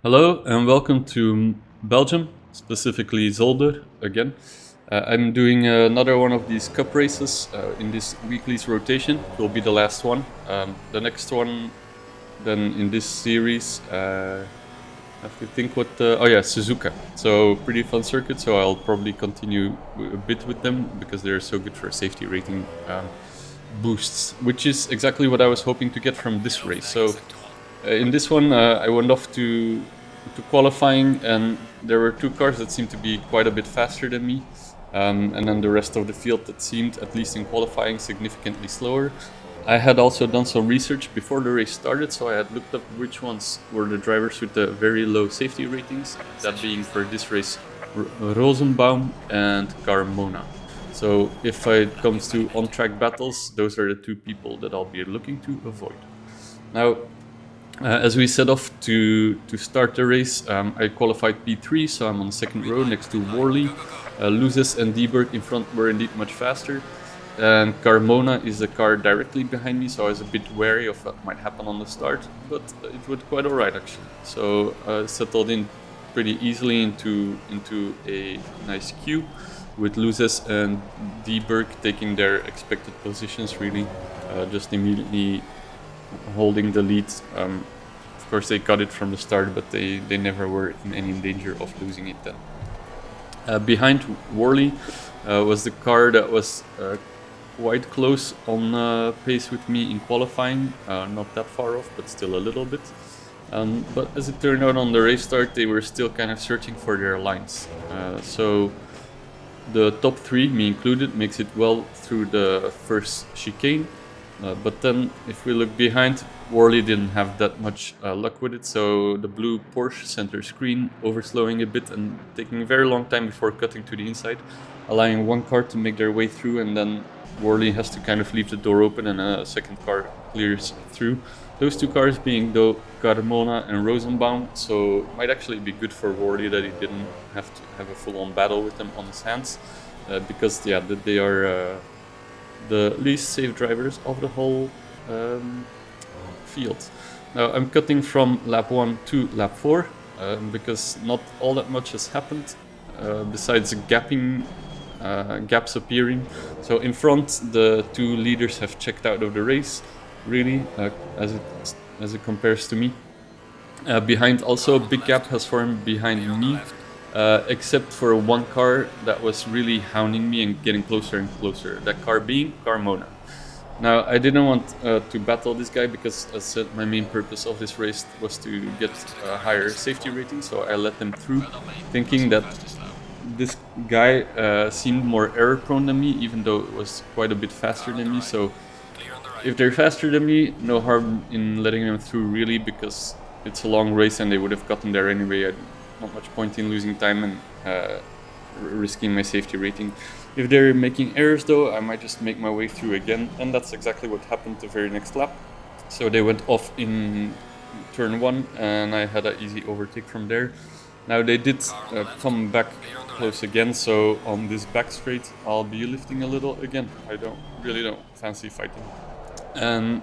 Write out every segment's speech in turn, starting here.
Hello and welcome to Belgium, specifically Zolder again. I'm doing another one of these cup races in this weekly's rotation. It will be the last one. The next one, then in this series, I have to think what. Oh yeah, Suzuka. So pretty fun circuit. So I'll probably continue a bit with them because they're so good for safety rating boosts, which is exactly what I was hoping to get from this race. So in this one, I went off to qualifying, and there were two cars that seemed to be quite a bit faster than me, and then the rest of the field that seemed, at least in qualifying, significantly slower. I had also done some research before the race started, so I had looked up which ones were the drivers with the very low safety ratings, that being for this race Rosenbaum and Carmona. So if it comes to on-track battles, those are the two people that I'll be looking to avoid. Now, as we set off to start the race, I qualified P3, so I'm on the second row next to Worley. Luzes and Dieberg in front were indeed much faster. And Carmona is the car directly behind me, so I was a bit wary of what might happen on the start, but it went quite alright actually. So I settled in pretty easily into a nice queue, with Luzes and Dieberg taking their expected positions really, just immediately holding the lead. Of course, they got it from the start, but they never were in any danger of losing it then. Behind Worley was the car that was quite close on pace with me in qualifying, not that far off, but still a little bit. But as it turned out on the race start, they were still kind of searching for their lines. So the top three, me included, makes it well through the first chicane. But then, if we look behind, Worley didn't have that much luck with it, so the blue Porsche center screen overslowing a bit and taking a very long time before cutting to the inside, allowing one car to make their way through, and then Worley has to kind of leave the door open and a second car clears through. Those two cars being, though, Carmona and Rosenbaum, so it might actually be good for Worley that he didn't have to have a full-on battle with them on his hands, because they are the least safe drivers of the whole field. Now I'm cutting from lap 1 to lap 4 because not all that much has happened besides gaps appearing. So in front, the two leaders have checked out of the race, really, as it compares to me. Behind, also a big gap has formed behind me, except for one car that was really hounding me and getting closer and closer. That car being Carmona. Now, I didn't want to battle this guy because, as I said, my main purpose of this race was to get a higher safety rating, so I let them through, thinking that this guy seemed more error prone than me, even though it was quite a bit faster than me. So if they're faster than me, no harm in letting them through really, because it's a long race and they would have gotten there anyway. Not much point in losing time and risking my safety rating. If they're making errors though, I might just make my way through again, and that's exactly what happened the very next lap. So they went off in turn 1 and I had an easy overtake from there. Now they did come back close again, so on this back straight I'll be lifting a little again. I really don't fancy fighting. And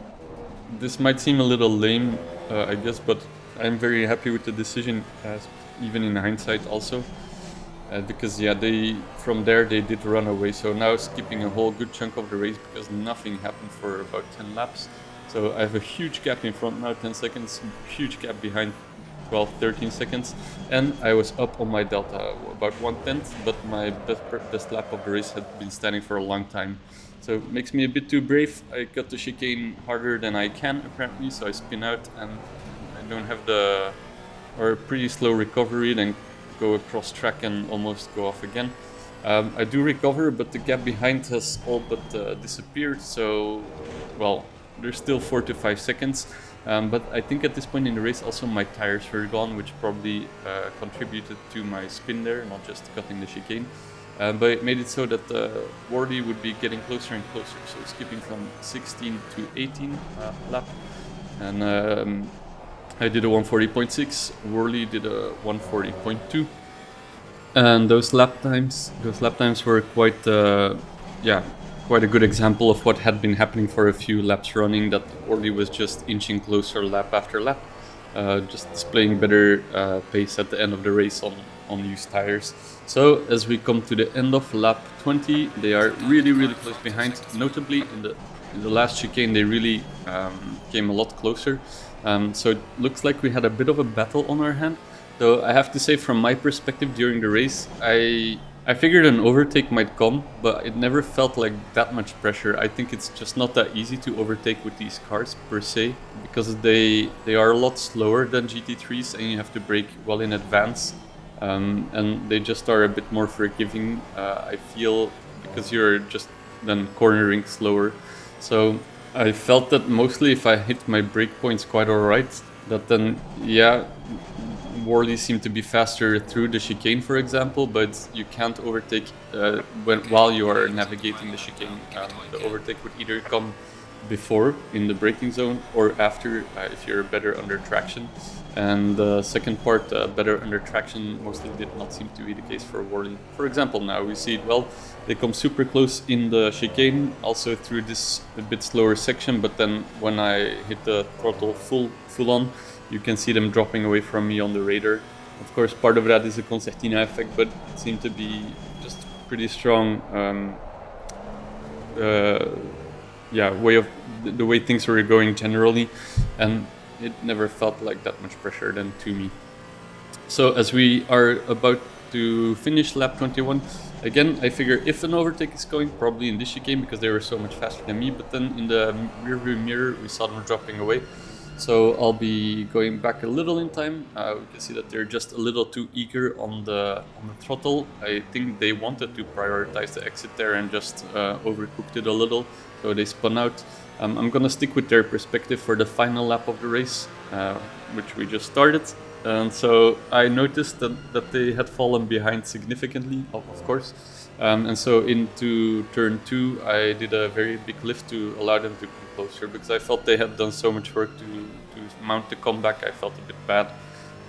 this might seem a little lame, I guess, but I'm very happy with the decision, even in hindsight also, because from there they did run away. So now skipping a whole good chunk of the race because nothing happened for about 10 laps. So I have a huge gap in front now, 10 seconds, huge gap behind, 12, 13 seconds, and I was up on my delta about 1/10, but my best lap of the race had been standing for a long time. So it makes me a bit too brave. I cut the chicane harder than I can apparently, so I spin out and I don't have or a pretty slow recovery, then go across track and almost go off again. I do recover, but the gap behind has all but disappeared, so, well, there's still 4 to 5 seconds. But I think at this point in the race also my tires were gone, which probably contributed to my spin there, not just cutting the chicane. But it made it so that Worley would be getting closer and closer, so skipping from 16 to 18 lap. And I did a 140.6, Worley did a 140.2. And those lap times were quite a good example of what had been happening for a few laps running, that Worley was just inching closer lap after lap. just displaying better pace at the end of the race on used tires. So as we come to the end of lap 20, they are really close behind. Notably in the last chicane, they really came a lot closer. So it looks like we had a bit of a battle on our hand. Though I have to say, from my perspective during the race, I figured an overtake might come, but it never felt like that much pressure. I think it's just not that easy to overtake with these cars per se, because they are a lot slower than GT3s and you have to brake well in advance. And they just are a bit more forgiving, I feel, because you're just then cornering slower. So I felt that mostly if I hit my brake points quite alright, that then, yeah, Worley seemed to be faster through the chicane, for example, but you can't overtake while you are navigating the chicane. The overtake would either come before in the braking zone or after if you're better under traction. And the second part, better under traction, mostly did not seem to be the case for Worley. For example, now we see it well. They come super close in the chicane, also through this a bit slower section, but then when I hit the throttle full on, you can see them dropping away from me on the radar. Of course, part of that is a concertina effect, but it seemed to be just pretty strong way of the way things were going generally, and it never felt like that much pressure then to me. So as we are about to finish lap 21, again I figure if an overtake is going, probably in this chicane because they were so much faster than me, but then in the rearview mirror we saw them dropping away. So I'll be going back a little in time. We can see that they're just a little too eager on the throttle. I think they wanted to prioritize the exit there and just overcooked it a little, so they spun out. I'm gonna stick with their perspective for the final lap of the race, which we just started. And so I noticed that they had fallen behind significantly, of course. And so into turn 2, I did a very big lift to allow them to come closer, because I felt they had done so much work to mount the comeback. I felt a bit bad,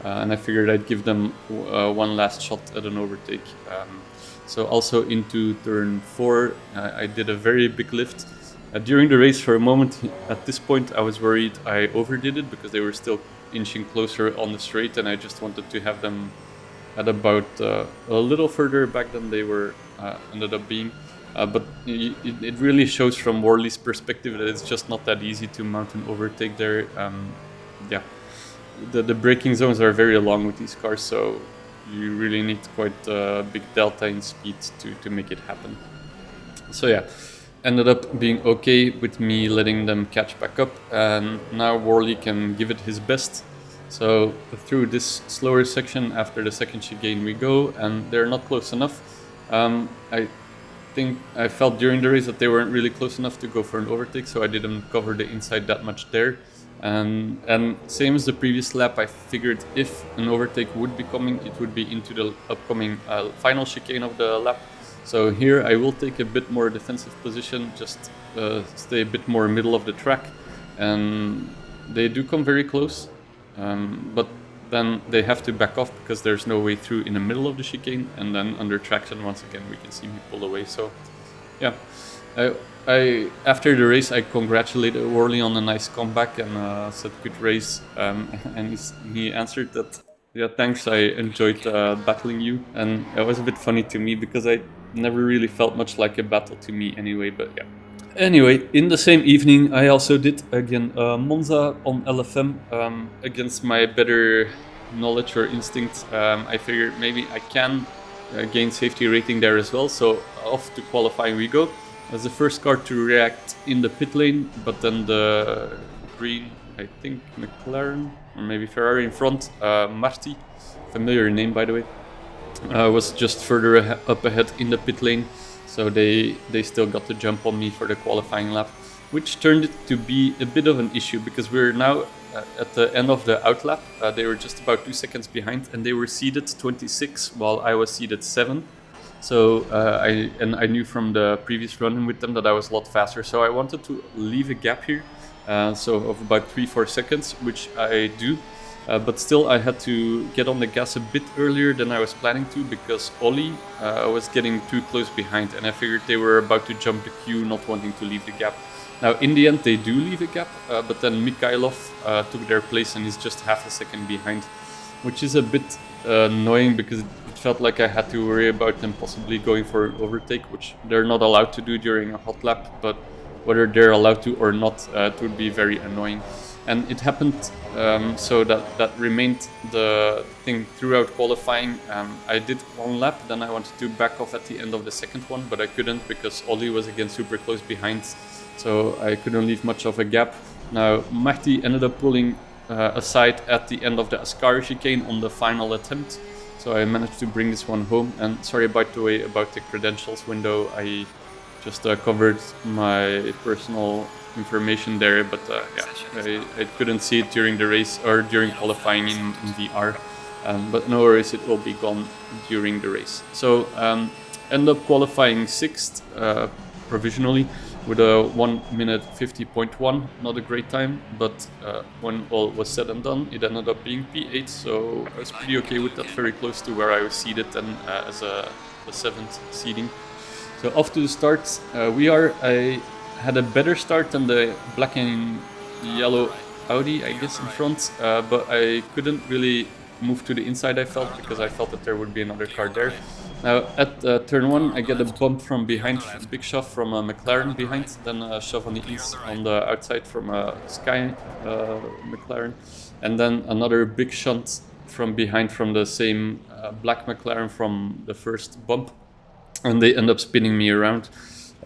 and I figured I'd give them one last shot at an overtake. So also into turn 4, I did a very big lift. During the race, for a moment at this point, I was worried I overdid it because they were still inching closer on the straight, and I just wanted to have them at about a little further back than they were ended up being. But it really shows from Worley's perspective that it's just not that easy to mount an overtake there. Yeah, the braking zones are very long with these cars, so you really need quite a big delta in speed to make it happen. So yeah, ended up being okay with me letting them catch back up, and now Worley can give it his best. So through this slower section after the second chicane we go, and they're not close enough. I think I felt during the race that they weren't really close enough to go for an overtake, so I didn't cover the inside that much there. And same as the previous lap, I figured if an overtake would be coming, it would be into the upcoming final chicane of the lap. So here I will take a bit more defensive position, just stay a bit more middle of the track, and they do come very close, but then they have to back off because there's no way through in the middle of the chicane, and then under traction once again we can see me pull away. So yeah, I after the race I congratulated Worley on a nice comeback and said good race, and he answered that, yeah, thanks, I enjoyed battling you. And it was a bit funny to me because I never really felt much like a battle to me anyway, but yeah. Anyway, in the same evening, I also did again Monza on LFM. Against my better knowledge or instinct, I figured maybe I can gain safety rating there as well. So off to qualifying we go. As the first car to react in the pit lane, but then the green, I think McLaren or maybe Ferrari in front, Marti, familiar name by the way, was just further up ahead in the pit lane. So they still got the jump on me for the qualifying lap, which turned it to be a bit of an issue because we're now at the end of the outlap. They were just about 2 seconds behind, and they were seeded 26 while I was seeded 7. So I knew from the previous run-in with them that I was a lot faster. So I wanted to leave a gap here, so of about 3-4 seconds, which I do. But still, I had to get on the gas a bit earlier than I was planning to because Ollie was getting too close behind, and I figured they were about to jump the queue, not wanting to leave the gap. Now, in the end, they do leave a gap, but then Mikhailov took their place and is just half a second behind, which is a bit annoying because it felt like I had to worry about them possibly going for an overtake, which they're not allowed to do during a hot lap, but whether they're allowed to or not, it would be very annoying. And it happened so that remained the thing throughout qualifying. I did one lap, then I wanted to back off at the end of the second one, but I couldn't because Ollie was again super close behind, so I couldn't leave much of a gap. Now, Mahdi ended up pulling aside at the end of the Ascari chicane on the final attempt, so I managed to bring this one home. And sorry, by the way, about the credentials window, I just covered my personal information there, but yeah, I couldn't see it during the race or during qualifying in VR, but no worries, it will be gone during the race. So end up qualifying 6th provisionally with a 1 minute 50.1, not a great time, but when all was said and done, it ended up being P8, so I was pretty okay with that, very close to where I was seated and as the 7th seeding. So off to the start, I had a better start than the black and yellow Audi, I guess, in front, but I couldn't really move to the inside, I felt, because I felt that there would be another car there. Now, at turn 1, I get a bump from behind, a big shove from a McLaren behind, then a shove on the outside from a Sky McLaren, and then another big shunt from behind from the same black McLaren from the first bump, and they end up spinning me around.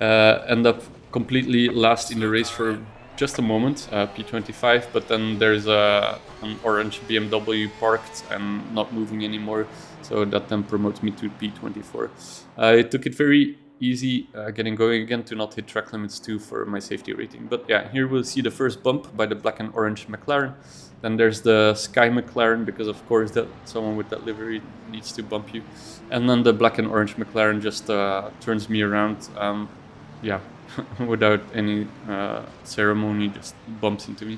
End up completely last in the race for just a moment, P25, but then there's an orange BMW parked and not moving anymore, so that then promotes me to P24. I took it very easy getting going again to not hit track limits 2 for my safety rating. But yeah, here we'll see the first bump by the black and orange McLaren. Then there's the Sky McLaren, because of course that someone with that livery needs to bump you. And then the black and orange McLaren just turns me around. Yeah, without any ceremony, just bumps into me.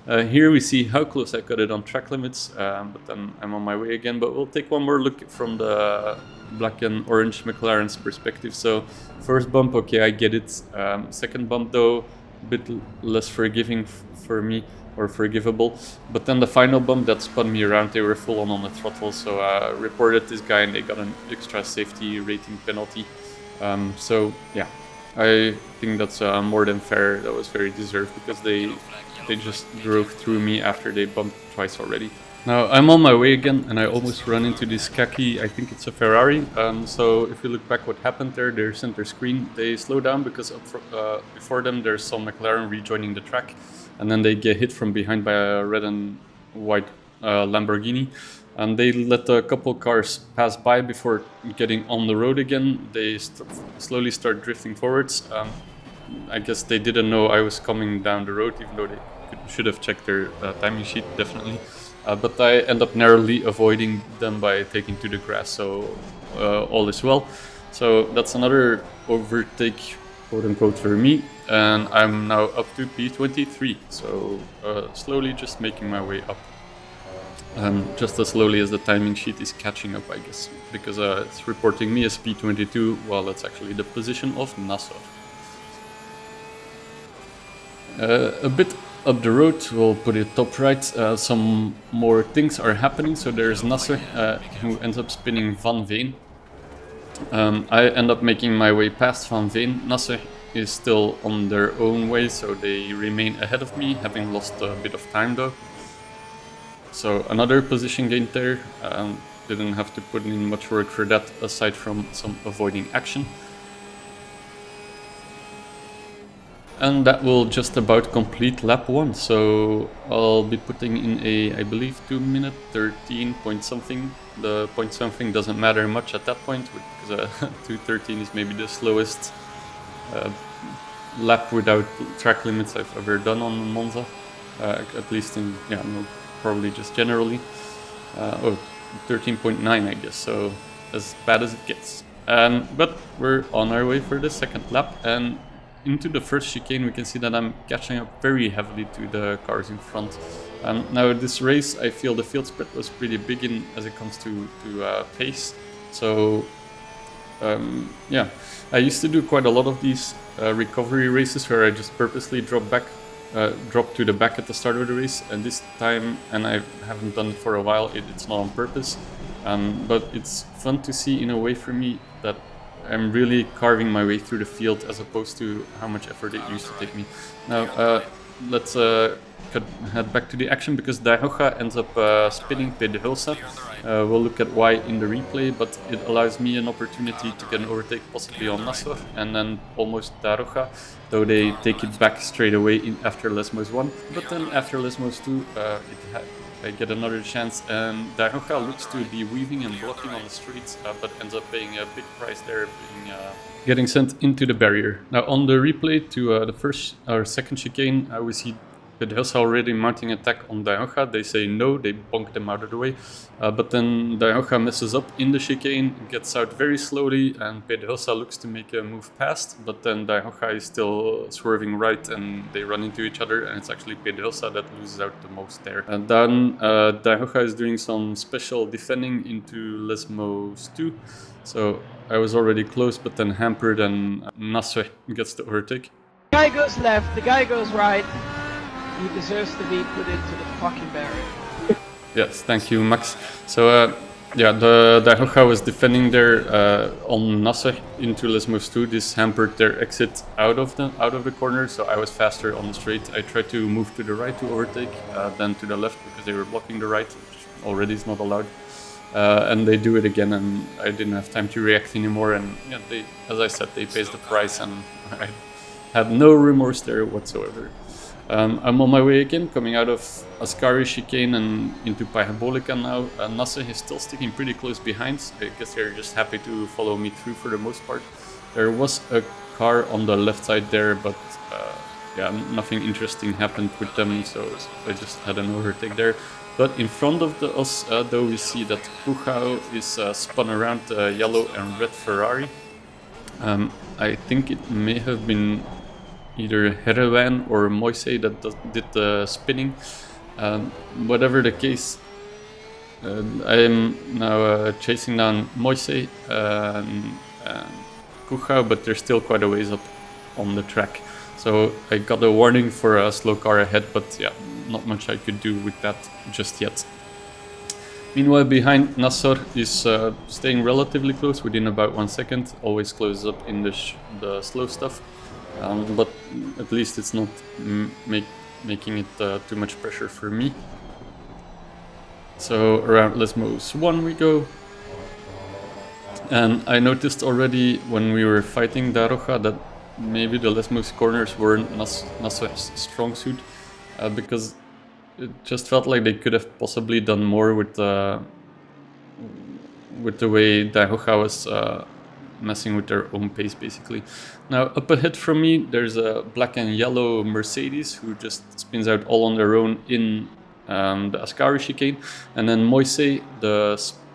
Here we see how close I got it on track limits, but then I'm on my way again. But we'll take one more look from the black and orange McLaren's perspective. So first bump, okay, I get it. Second bump though, a bit less forgiving for me, or forgivable. But then the final bump that spun me around, they were full on the throttle, so I reported this guy and they got an extra safety rating penalty. So yeah, I think that's more than fair. That was very deserved because they just drove through me after they bumped twice already. Now I'm on my way again and I almost run into this khaki, I think it's a Ferrari. So if you look back what happened there, their center screen, they slow down because before them there's some McLaren rejoining the track, and then they get hit from behind by a red and white Lamborghini. And they let a couple cars pass by before getting on the road again. They slowly start drifting forwards. I guess they didn't know I was coming down the road, even though they should have checked their timing sheet, definitely. But I end up narrowly avoiding them by taking to the grass, so all is well. So that's another overtake, quote unquote, for me. And I'm now up to P23, so slowly just making my way up. Just as slowly as the timing sheet is catching up, I guess, because it's reporting me as P22 while it's actually the position of Nasser. A bit up the road, we'll put it top right, some more things are happening. So there's Nasser, who ends up spinning Van Veen. I end up making my way past Van Veen. Nasser is still on their own way, so they remain ahead of me, having lost a bit of time though. So another position gain there, didn't have to put in much work for that aside from some avoiding action. And that will just about complete lap 1, so I'll be putting in a, I believe, 2 minute 13 point something. The point something doesn't matter much at that point, because 2:13 is maybe the slowest lap without track limits I've ever done on Monza, at least in, yeah, no, probably just generally. 13.9 I guess, so as bad as it gets. But we're on our way for the second lap, and into the first chicane we can see that I'm catching up very heavily to the cars in front. Now this race, I feel the field spread was pretty big in as it comes to pace, so yeah, I used to do quite a lot of these recovery races where I just purposely drop to the back at the start of the race, and this time, and I haven't done it for a while, it's not on purpose, but it's fun to see in a way for me that I'm really carving my way through the field as opposed to how much effort it used to take me. Now, let's head back to the action because Daihouha ends up spinning Pedrosa. We'll look at why in the replay, but it allows me an opportunity to get an overtake possibly on Nassor and then almost Daihouha, though they take it back straight away after Lesmos 1. But then after Lesmos 2, I get another chance, and Daihouha looks to be weaving and blocking on the streets, but ends up paying a big price there, getting sent into the barrier. Now on the replay to the first or second chicane, we see Pedrosa already mounting attack on Daihouha. They say no, they bonk them out of the way, but then Daihouha messes up in the chicane, gets out very slowly, and Pedrosa looks to make a move past, but then Daihouha is still swerving right and they run into each other, and it's actually Pedrosa that loses out the most there. And then Daihouha is doing some special defending into Lesmos 2, so I was already close, but then hampered, and Nassau gets the overtake. The guy goes left, the guy goes right. He deserves to be put into the fucking barrier. Yes, thank you, Max. So, yeah, the Daihouha was defending there on Nassau into Lesmos 2. This hampered their exit out of the corner, so I was faster on the straight. I tried to move to the right to overtake, then to the left because they were blocking the right, which already is not allowed. And they do it again, and I didn't have time to react anymore. And yeah, as I said, they pays the price, and I had no remorse there whatsoever. I'm on my way again, coming out of Ascari chicane and into Parabolica now. Nassau is still sticking pretty close behind. I guess they're just happy to follow me through for the most part. There was a car on the left side there, but yeah, nothing interesting happened with them, so I just had an overtake there. But in front of us, though, we see that Puchau is spun around the yellow and red Ferrari. I think it may have been either Heroin or Moise that did the spinning. Whatever the case, I am now chasing down Moise and Puchau, but they're still quite a ways up on the track. So I got a warning for a slow car ahead, but yeah, not much I could do with that just yet. Meanwhile, behind, Nassor is staying relatively close, within about 1 second, always closes up in the slow stuff. But at least it's not making it too much pressure for me. So around Lesmos 1 we go. And I noticed already when we were fighting Daihouha that maybe the Lesmos corners weren't Nassor's strong suit, because it just felt like they could have possibly done more with the way Daihouha was messing with their own pace, basically. Now, up ahead from me, there's a black and yellow Mercedes who just spins out all on their own in the Ascari chicane. And then Moise,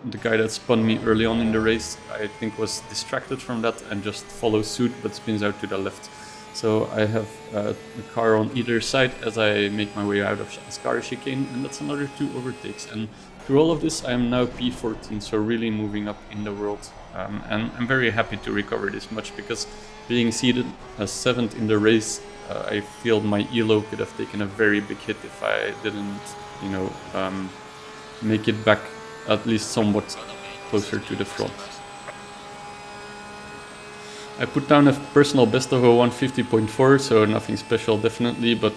the guy that spun me early on in the race, I think was distracted from that and just follows suit, but spins out to the left. So I have a car on either side as I make my way out of Ascari chicane, and that's another 2 overtakes. And through all of this, I am now P14, so really moving up in the world. And I'm very happy to recover this much, because being seated as 7th in the race, I feel my elo could have taken a very big hit if I didn't, make it back at least somewhat closer to the front. I put down a personal best of a 150.4, so nothing special definitely, but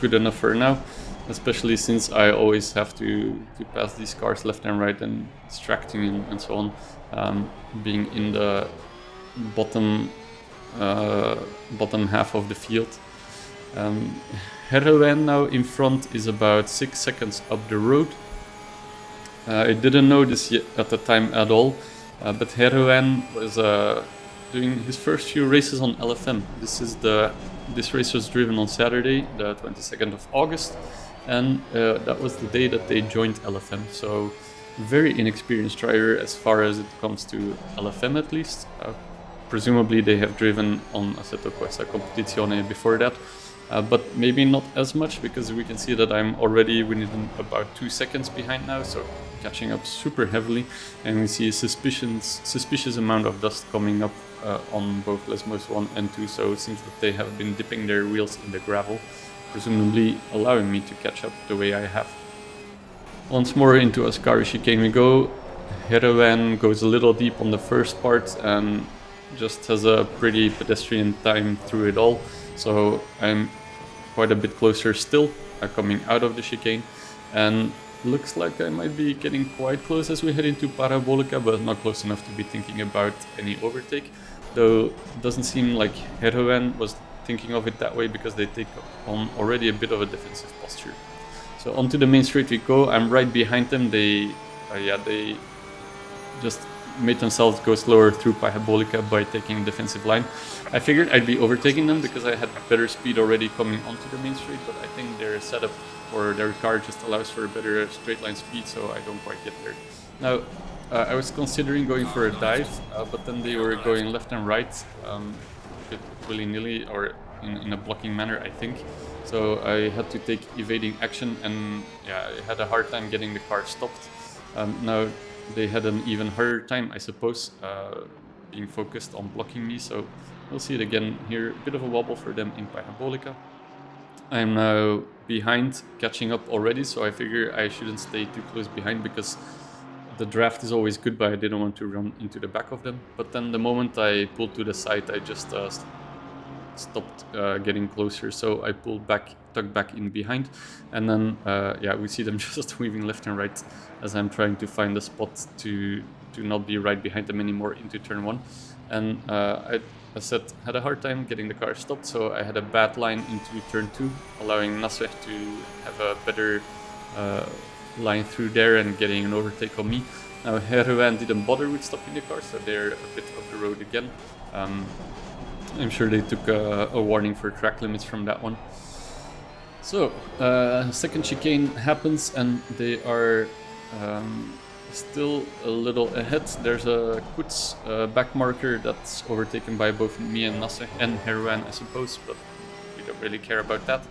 good enough for now. Especially since I always have to pass these cars left and right and distracting and so on, being in the bottom half of the field. Heroin now in front is about 6 seconds up the road. I didn't know this yet at the time at all, but Heroin was doing his first few races on LFM. This race was driven on Saturday, the 22nd of August. And that was the day that they joined LFM, so very inexperienced driver as far as it comes to LFM at least. Presumably they have driven on Assetto Corsa Competizione before that, but maybe not as much, because we can see that I'm already within about 2 seconds behind now, so catching up super heavily, and we see a suspicious amount of dust coming up on both Lesmos 1 and 2, so it seems that they have been dipping their wheels in the gravel, presumably allowing me to catch up the way I have. Once more into Ascari chicane we go. Heroen goes a little deep on the first part and just has a pretty pedestrian time through it all, so I'm quite a bit closer still, coming out of the chicane, and looks like I might be getting quite close as we head into Parabolica, but not close enough to be thinking about any overtake, though it doesn't seem like Heroen was thinking of it that way because they take on already a bit of a defensive posture. So onto the main straight we go. I'm right behind them. They just made themselves go slower through Parabolica by taking defensive line. I figured I'd be overtaking them because I had better speed already coming onto the main straight, but I think their setup or their car just allows for a better straight line speed, so I don't quite get there. Now, I was considering going for a dive, but then they were going left and right, a bit willy-nilly or in a blocking manner, I think. So I had to take evading action, and yeah, I had a hard time getting the car stopped. Now they had an even harder time, I suppose, being focused on blocking me, so we'll see it again here. A bit of a wobble for them in Parabolica. I'm now behind, catching up already, so I figure I shouldn't stay too close behind because the draft is always good, but I didn't want to run into the back of them. But then the moment I pulled to the side, I just stopped getting closer, so I pulled back, tucked back in behind, and then yeah, we see them just weaving left and right as I'm trying to find a spot to not be right behind them anymore into turn 1. And I had a hard time getting the car stopped, so I had a bad line into turn 2, allowing Nasser to have a better line through there and getting an overtake on me. Now Heroen didn't bother with stopping the car, so they're a bit off the road again. I'm sure they took a warning for track limits from that one. So, second chicane happens and they are still a little ahead. There's a Kutz back marker that's overtaken by both me and Nasser and Heroen, I suppose, but we don't really care about that.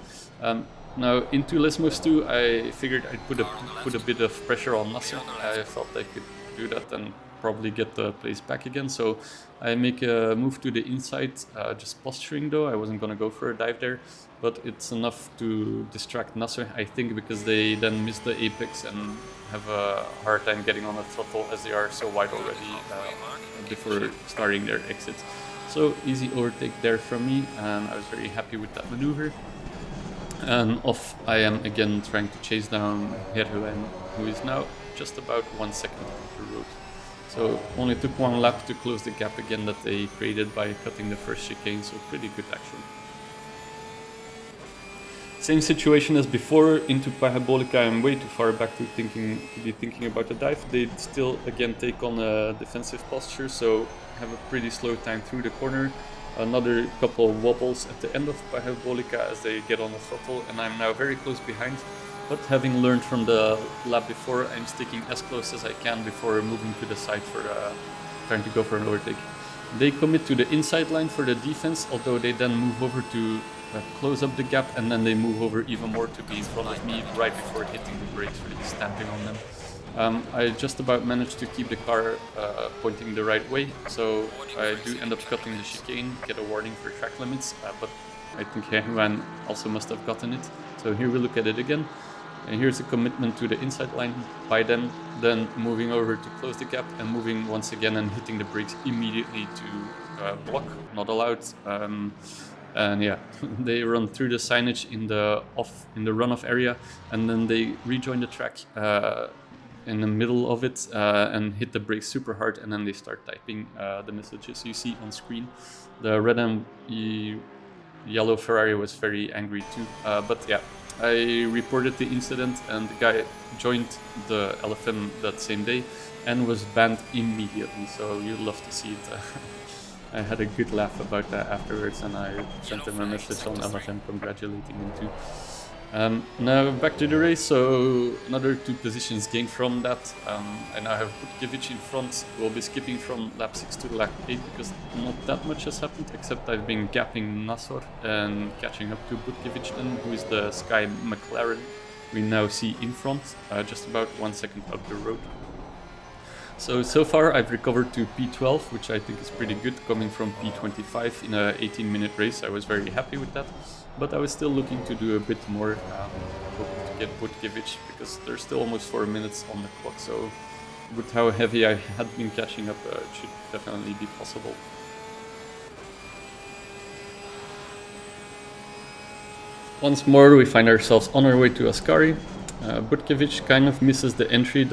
Now into Lesmos 2, I figured I'd put a bit of pressure on Nasser. I felt I could do that and probably get the place back again, so I make a move to the inside, just posturing though. I wasn't gonna go for a dive there, but it's enough to distract Nasser, I think, because they then miss the apex and have a hard time getting on the throttle as they are so wide already before starting their exit. So easy overtake there from me, and I was very happy with that maneuver. And off I am again, trying to chase down Heroen, who is now just about 1 second off the road. So only took 1 lap to close the gap again that they created by cutting the first chicane, so pretty good action. Same situation as before, into Parabolica I'm way too far back to be thinking about a dive. They still again take on a defensive posture, so have a pretty slow time through the corner. Another couple of wobbles at the end of Parabolica as they get on the throttle, and I'm now very close behind. But having learned from the lap before, I'm sticking as close as I can before moving to the side for trying to go for an overtake. They commit to the inside line for the defense, although they then move over to close up the gap, and then they move over even more to be in front of me right before hitting the brakes, really stamping on them. I just about managed to keep the car pointing the right way, so I do end up cutting the chicane, get a warning for track limits, but I think Heroen also must have gotten it. So here we look at it again. And here's a commitment to the inside line by them, then moving over to close the gap and moving once again and hitting the brakes immediately to block, not allowed. And yeah, they run through the signage in the runoff area, and then they rejoin the track in the middle of it and hit the brakes super hard, and then they start typing the messages you see on screen. The red and yellow Ferrari was very angry too, but yeah. I reported the incident, and the guy joined the LFM that same day and was banned immediately, so you'd love to see it. I had a good laugh about that afterwards, and I sent him a message on LFM congratulating him too. Now back to the race, so another 2 positions gained from that. I now have Butkiewicz in front. We'll be skipping from lap 6 to lap 8 because not that much has happened, except I've been gapping Nasser and catching up to Butkiewicz then, who is the Sky McLaren. we now see in front, just about 1 second up the road. So far I've recovered to P12, which I think is pretty good, coming from P25 in a 18-minute race. I was very happy with that, but I was still looking to do a bit more, hoping to get Butkiewicz, because there's still almost 4 minutes on the clock, so with how heavy I had been catching up, it should definitely be possible. Once more we find ourselves on our way to Ascari. Butkiewicz kind of misses the entry,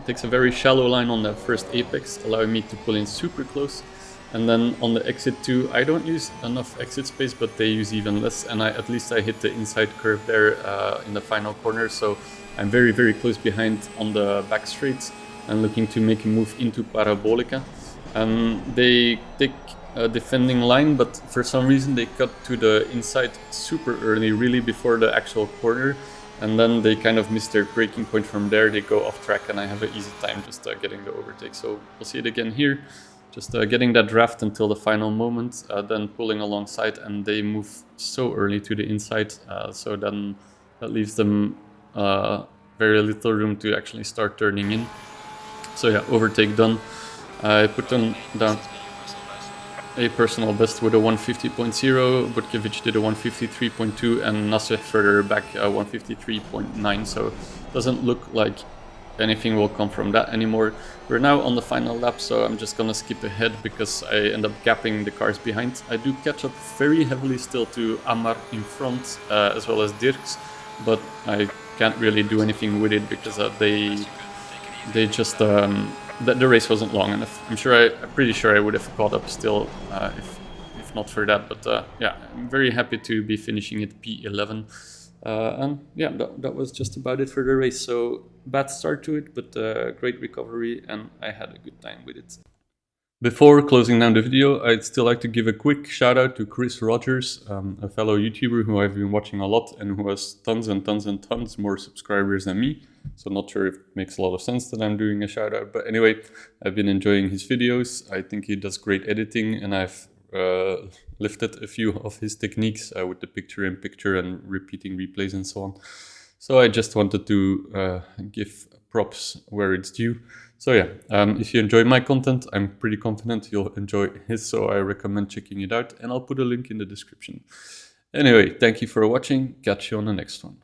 takes a very shallow line on that first apex, allowing me to pull in super close. And then on the exit 2, I don't use enough exit space, but they use even less, and at least I hit the inside curve there in the final corner, so I'm very, very close behind on the back straight and looking to make a move into Parabolica. They take a defending line, but for some reason they cut to the inside super early, really before the actual corner, and then they kind of miss their braking point from there. They go off track and I have an easy time just getting the overtake. So we'll see it again here, just getting that draft until the final moment, then pulling alongside, and they move so early to the inside, so then that leaves them very little room to actually start turning in. So yeah, overtake done. I put them down a personal best with a 150.0, Butkiewicz did a 153.2, and Nasser further back 153.9, so it doesn't look like anything will come from that anymore. We're now on the final lap, so I'm just gonna skip ahead because I end up gapping the cars behind. I do catch up very heavily still to Amar in front, as well as Dirks, but I can't really do anything with it because they just the race wasn't long enough. I'm pretty sure I would have caught up still if not for that. But yeah, I'm very happy to be finishing at P11. And yeah, that was just about it for the race. So bad start to it, but great recovery, and I had a good time with it. Before closing down the video, I'd still like to give a quick shout out to Chris Rogers, a fellow YouTuber who I've been watching a lot and who has tons and tons and tons more subscribers than me. So not sure if it makes a lot of sense that I'm doing a shout out, but anyway, I've been enjoying his videos. I think he does great editing, and I've lifted a few of his techniques with the picture-in-picture and repeating replays and so on. So I just wanted to give props where it's due. So yeah, if you enjoy my content, I'm pretty confident you'll enjoy his, so I recommend checking it out, and I'll put a link in the description. Anyway, thank you for watching. Catch you on the next one.